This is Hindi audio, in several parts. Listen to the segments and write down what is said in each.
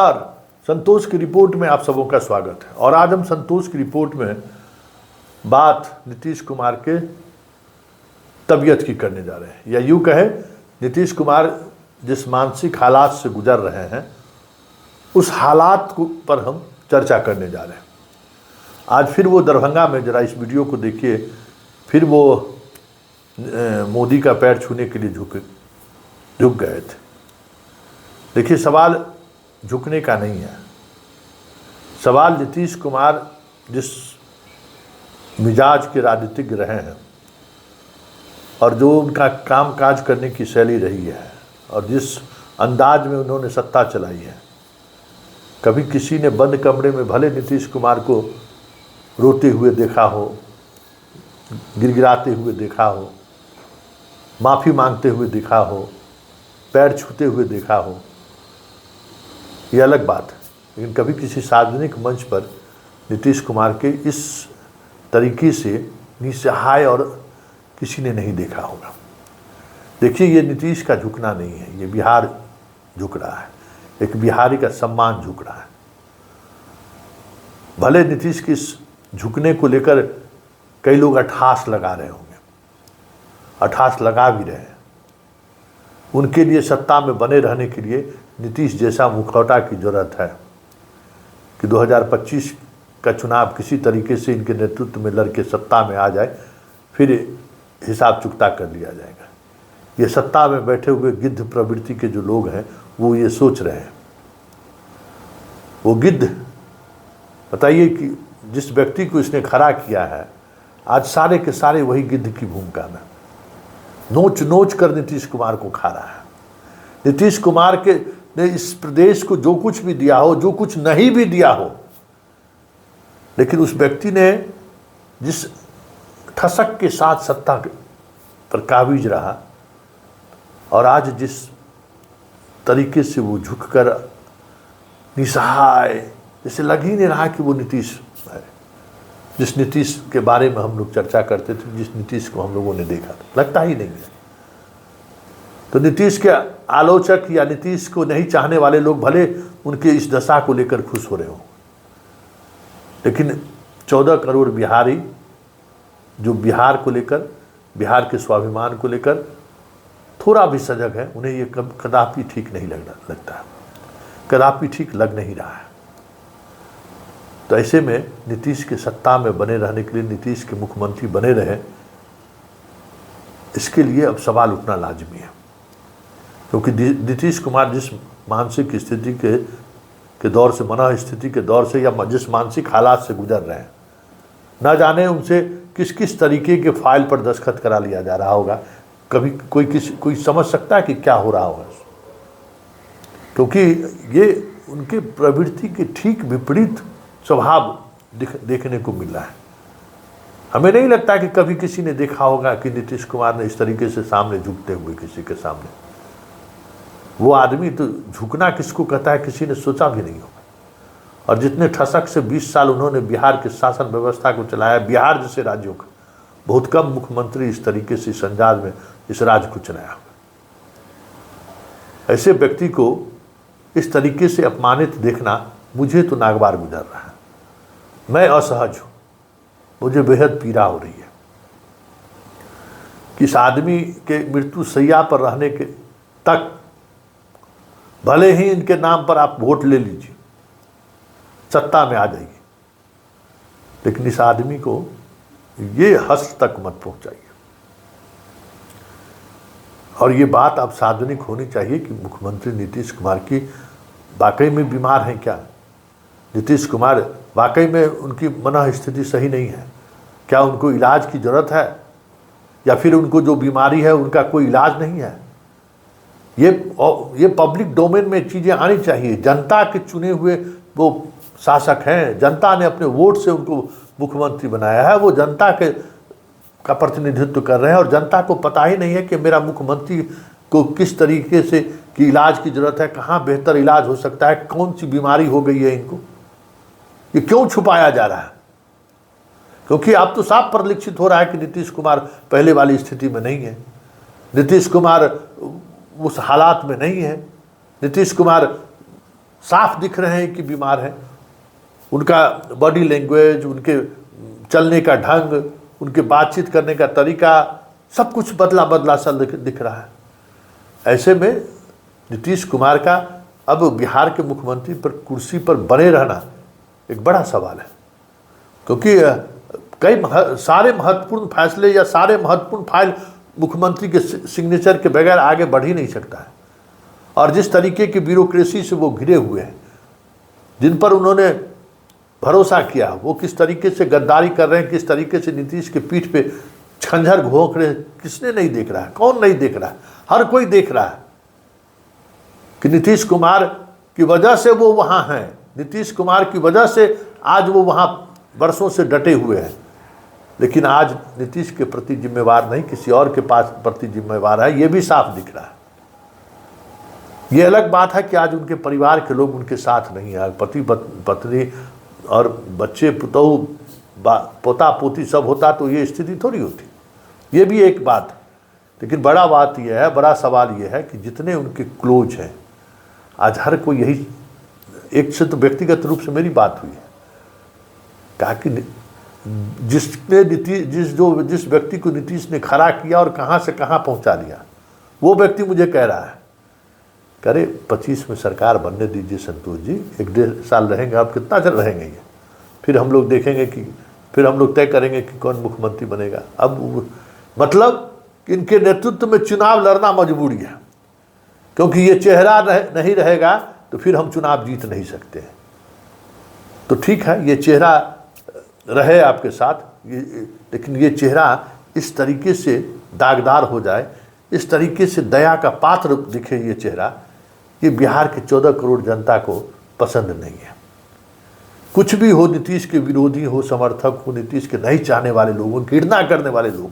संतोष की रिपोर्ट में आप सबों का स्वागत है। और आज हम संतोष की रिपोर्ट में बात नीतीश कुमार के तबीयत की करने जा रहे हैं, या यूँ कहे नीतीश कुमार जिस मानसिक हालात से गुजर रहे हैं उस हालात पर हम चर्चा करने जा रहे हैं। आज फिर वो दरभंगा में, जरा इस वीडियो को देखिए, फिर वो मोदी का पैर छूने के लिए झुक गए थे। देखिए, सवाल झुकने का नहीं है, सवाल नीतीश कुमार जिस मिजाज के राजनीतिज्ञ रहे हैं और जो उनका काम काज करने की शैली रही है और जिस अंदाज में उन्होंने सत्ता चलाई है, कभी किसी ने बंद कमरे में भले नीतीश कुमार को रोते हुए देखा हो, गिड़गिड़ाते हुए देखा हो, माफ़ी मांगते हुए देखा हो, पैर छूते हुए देखा हो, ये अलग बात है। लेकिन कभी किसी सार्वजनिक मंच पर नीतीश कुमार के इस तरीके से निस्सहाय और किसी ने नहीं देखा होगा। देखिए, ये नीतीश का झुकना नहीं है, ये बिहार झुक रहा है, एक बिहारी का सम्मान झुक रहा है। भले नीतीश के इस झुकने को लेकर कई लोग अट्ठास लगा रहे होंगे, अट्ठास लगा भी रहे हैं। उनके लिए सत्ता में बने रहने के लिए नीतीश जैसा मुखौटा की जरूरत है कि 2025 का चुनाव किसी तरीके से इनके नेतृत्व में लड़के सत्ता में आ जाए, फिर हिसाब चुकता कर लिया जाएगा। ये सत्ता में बैठे हुए गिद्ध प्रवृत्ति के जो लोग हैं वो ये सोच रहे हैं। वो गिद्ध, बताइए कि जिस व्यक्ति को इसने खड़ा किया है, आज सारे के सारे वही गिद्ध की भूमिका में नोच नोच कर नीतीश कुमार को खा रहा है। नीतीश कुमार के ने इस प्रदेश को जो कुछ भी दिया हो, जो कुछ नहीं भी दिया हो, लेकिन उस व्यक्ति ने जिस ठसक के साथ सत्ता पर काबिज रहा और आज जिस तरीके से वो झुककर निसहाय, जैसे लग ही नहीं रहा कि वो नीतीश है, जिस नीतीश के बारे में हम लोग चर्चा करते थे, जिस नीतीश को हम लोगों ने देखा था, लगता ही नहीं है। तो नीतीश के आलोचक या नीतीश को नहीं चाहने वाले लोग भले उनके इस दशा को लेकर खुश हो रहे हो, लेकिन 14 करोड़ बिहारी जो बिहार को लेकर, बिहार के स्वाभिमान को लेकर थोड़ा भी सजग है, उन्हें ये कदापि ठीक नहीं लगता है, कदापि ठीक लग नहीं रहा है। तो ऐसे में नीतीश के सत्ता में बने रहने के लिए, नीतीश के मुख्यमंत्री बने रहे, इसके लिए अब सवाल उठना लाजमी है। क्योंकि नीतीश कुमार जिस मानसिक स्थिति के दौर से, मना स्थिति के दौर से, या जिस मानसिक हालात से गुजर रहे हैं, ना जाने उनसे किस किस तरीके के फाइल पर दस्तखत करा लिया जा रहा होगा। कभी कोई समझ सकता है कि क्या हो रहा होगा, क्योंकि ये उनके प्रवृत्ति के ठीक विपरीत स्वभाव देखने को मिल रहा है। हमें नहीं लगता कि कभी किसी ने देखा होगा कि नीतीश कुमार ने इस तरीके से सामने झुकते हुए किसी के सामने। वो आदमी तो झुकना किसको कहता है किसी ने सोचा भी नहीं होगा। और जितने ठसक से 20 साल उन्होंने बिहार के शासन व्यवस्था को चलाया, बिहार जैसे राज्यों का बहुत कम मुख्यमंत्री इस तरीके से, इस अंदाज में इस राज्य को चलाया होगा। ऐसे व्यक्ति को इस तरीके से अपमानित देखना मुझे तो नागवार गुजर रहा है। मैं असहज हूँ, मुझे बेहद पीड़ा हो रही है कि इस आदमी के मृत्यु शैया पर रहने के तक भले ही इनके नाम पर आप वोट ले लीजिए, सत्ता में आ जाइए, लेकिन इस आदमी को ये हद तक मत पहुंचाइए। और ये बात अब सार्वजनिक होनी चाहिए कि मुख्यमंत्री नीतीश कुमार की वाकई में बीमार हैं क्या? नीतीश कुमार वाकई में उनकी मन स्थिति सही नहीं है क्या? उनको इलाज की ज़रूरत है, या फिर उनको जो बीमारी है उनका कोई इलाज नहीं है? ये पब्लिक डोमेन में चीज़ें आनी चाहिए। जनता के चुने हुए वो शासक हैं, जनता ने अपने वोट से उनको मुख्यमंत्री बनाया है, वो जनता का प्रतिनिधित्व कर रहे हैं। और जनता को पता ही नहीं है कि मेरा मुख्यमंत्री को किस तरीके से कि इलाज की ज़रूरत है, कहाँ बेहतर इलाज हो सकता है, कौन सी बीमारी हो गई है इनको, ये क्यों छुपाया जा रहा है? क्योंकि अब तो साफ परिलक्षित हो रहा है कि नीतीश कुमार पहले वाली स्थिति में नहीं है, नीतीश कुमार उस हालात में नहीं है, नीतीश कुमार साफ दिख रहे हैं कि बीमार हैं। उनका बॉडी लैंग्वेज, उनके चलने का ढंग, उनके बातचीत करने का तरीका, सब कुछ बदला बदला सा दिख रहा है। ऐसे में नीतीश कुमार का अब बिहार के मुख्यमंत्री पर कुर्सी पर बने रहना एक बड़ा सवाल है, क्योंकि सारे महत्वपूर्ण फैसले या सारे महत्वपूर्ण फाइल मुख्यमंत्री के सिग्नेचर के बगैर आगे बढ़ ही नहीं सकता है। और जिस तरीके की ब्यूरोक्रेसी से वो घिरे हुए हैं, जिन पर उन्होंने भरोसा किया, वो किस तरीके से गद्दारी कर रहे हैं, किस तरीके से नीतीश के पीठ पे खंजर घोंक रहे हैं, किसने नहीं देख रहा है? कौन नहीं देख रहा है? हर कोई देख रहा है कि नीतीश कुमार की वजह से वो वहाँ हैं, नीतीश कुमार की वजह से आज वो वहाँ वर्षों से डटे हुए हैं। लेकिन आज नीतीश के प्रति जिम्मेवार नहीं, किसी और के पास प्रति जिम्मेवार है, ये भी साफ दिख रहा है। ये अलग बात है कि आज उनके परिवार के लोग उनके साथ नहीं है, पति पत्नी और बच्चे पुतहु पोता पोती सब होता तो ये स्थिति थोड़ी होती। ये भी एक बात है। लेकिन बड़ा बात यह है, बड़ा सवाल ये है कि जितने उनके क्लोज हैं, आज हर कोई यही, एक से तो व्यक्तिगत रूप से मेरी बात हुई है, कहा कि जिस व्यक्ति को नीतीश ने खड़ा किया और कहाँ से कहाँ पहुँचा दिया, वो व्यक्ति मुझे कह रहा है, करे 25 में सरकार बनने दीजिए संतोष जी, 1-1.5 साल रहेंगे, आप कितना चल रहेंगे ये, फिर हम लोग देखेंगे कि फिर हम लोग तय करेंगे कि कौन मुख्यमंत्री बनेगा। अब मतलब कि इनके नेतृत्व में चुनाव लड़ना मजबूरी है, क्योंकि ये चेहरा नहीं रहेगा तो फिर हम चुनाव जीत नहीं सकते हैं। तो ठीक है, ये चेहरा रहे आपके साथ, लेकिन ये चेहरा इस तरीके से दागदार हो जाए, इस तरीके से दया का पात्र दिखे ये चेहरा, ये बिहार के 14 करोड़ जनता को पसंद नहीं है। कुछ भी हो, नीतीश के विरोधी हो, समर्थक हो, नीतीश के नहीं चाहने वाले लोगों, घृणा करने वाले लोग,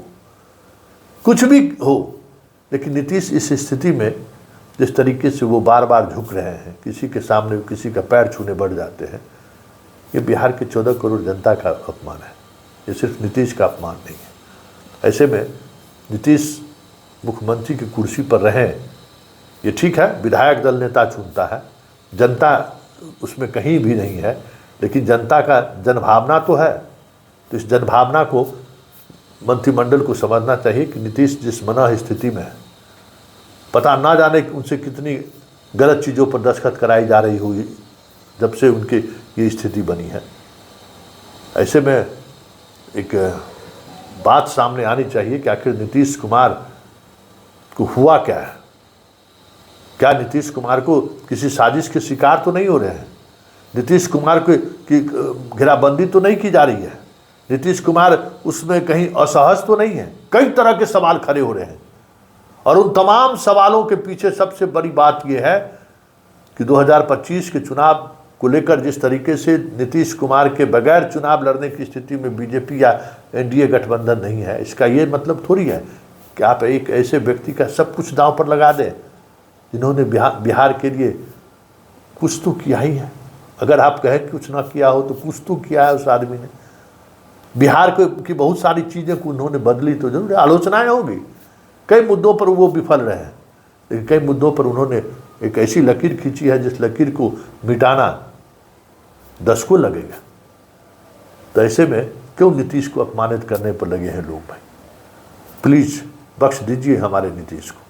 कुछ भी हो, लेकिन नीतीश इस स्थिति में जिस तरीके से वो बार बार झुक रहे हैं, किसी के सामने किसी का पैर छूने बढ़ जाते हैं, ये बिहार के 14 करोड़ जनता का अपमान है, ये सिर्फ नीतीश का अपमान नहीं है। ऐसे में नीतीश मुख्यमंत्री की कुर्सी पर रहें, ये ठीक है, विधायक दल नेता चुनता है, जनता उसमें कहीं भी नहीं है, लेकिन जनता का जनभावना तो है। तो इस जनभावना को मंत्रिमंडल को समझना चाहिए कि नीतीश जिस मना स्थिति में है, पता ना जाने उनसे कितनी गलत चीज़ों पर दस्तखत कराई जा रही होगी जब से उनके ये स्थिति बनी है। ऐसे में एक बात सामने आनी चाहिए कि आखिर नीतीश कुमार को हुआ क्या है। क्या नीतीश कुमार को किसी साजिश के शिकार तो नहीं हो रहे हैं? नीतीश कुमार की घेराबंदी तो नहीं की जा रही है? नीतीश कुमार उसमें कहीं असहज तो नहीं है? कई तरह के सवाल खड़े हो रहे हैं, और उन तमाम सवालों के पीछे सबसे बड़ी बात यह है कि 2025 के चुनाव को लेकर जिस तरीके से नीतीश कुमार के बगैर चुनाव लड़ने की स्थिति में बीजेपी या एनडीए गठबंधन नहीं है, इसका ये मतलब थोड़ी है कि आप एक ऐसे व्यक्ति का सब कुछ दांव पर लगा दें जिन्होंने बिहार के लिए कुछ तो किया ही है। अगर आप कहें कुछ ना किया हो तो कुछ तो किया है उस आदमी ने। बिहार की बहुत सारी चीज़ें को उन्होंने बदली, तो जरूर आलोचनाएं होगी, कई मुद्दों पर वो विफल रहे हैं, लेकिन कई मुद्दों पर उन्होंने एक ऐसी लकीर खींची है जिस लकीर को मिटाना 10 को लगेगा। तो ऐसे में क्यों नीतीश को अपमानित करने पर लगे हैं लोग? भाई प्लीज़ बख्श दीजिए हमारे नीतीश को।